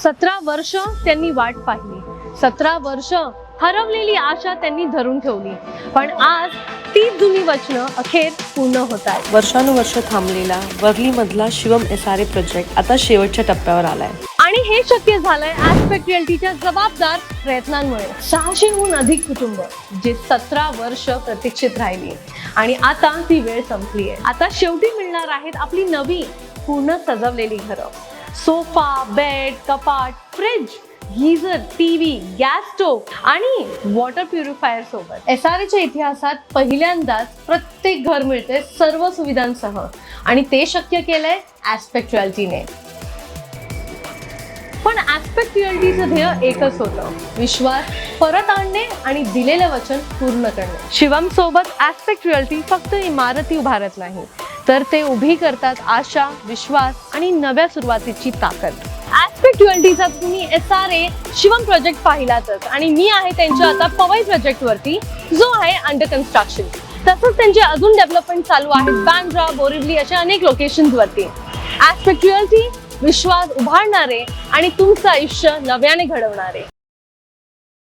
17 वर्ष त्यांनी वाट पाहिली, 17 वर्ष हरवलेली आशा त्यांनी धरून ठेवली, पण आज ती जुनी वचनं अखेर पूर्ण होत आहेत. वर्षानुवर्ष थांबलेला वरलीमधला शिवम SRA प्रोजेक्ट आता शेवटच्या टप्प्यावर आलाय. आणि हे शक्य झालंय ऍस्पेक्ट रिअल्टीच्या जबाबदार प्रयत्नांमुळे. 600हून अधिक कुटुंब जे 17 वर्ष प्रतीक्षेत राहिली आणि आता ती वेळ संपली आहे. आता शेवटी मिळणार आहेत आपली नवी पूर्ण सजवलेली घरं. सोफा, बेड, कपाट, fridge, geyser, TV, gas stove आणि वॉटर प्युरिफायर सोबत. SRAच्या इतिहासात पहिल्यांदाच प्रत्येक घर मिळते सर्व सुविधांसह आणि ते शक्य केलंय ऍस्पेक्ट रिअल्टीने. पण ऍस्पेक्ट रिअल्टीचं ध्येय एकच होतं, विश्वास परत आणणे आणि दिलेलं वचन पूर्ण करणे. शिवम सोबत ऍस्पेक्ट रिअल्टी फक्त इमारती उभारत नाही, तर ते उभी करतात आशा, विश्वास आणि नव्या सुरुवातीची ताकद. ऍस्पेक्ट रिअल्टीचा तुम्ही SRA शिवम प्रोजेक्ट पाहिलातच आणि मी आहे त्यांच्या आता पवई प्रोजेक्ट वरती, जो आहे अंडर कन्स्ट्रक्शन. तसंच त्यांचे अजून डेव्हलपमेंट चालू आहेत बांद्रा, बोरिवली अशा अनेक लोकेशन्स वरती. ऍस्पेक्ट रिअल्टी विश्वास उभारणारे आणि तुमचं आयुष्य नव्याने घडवणारे.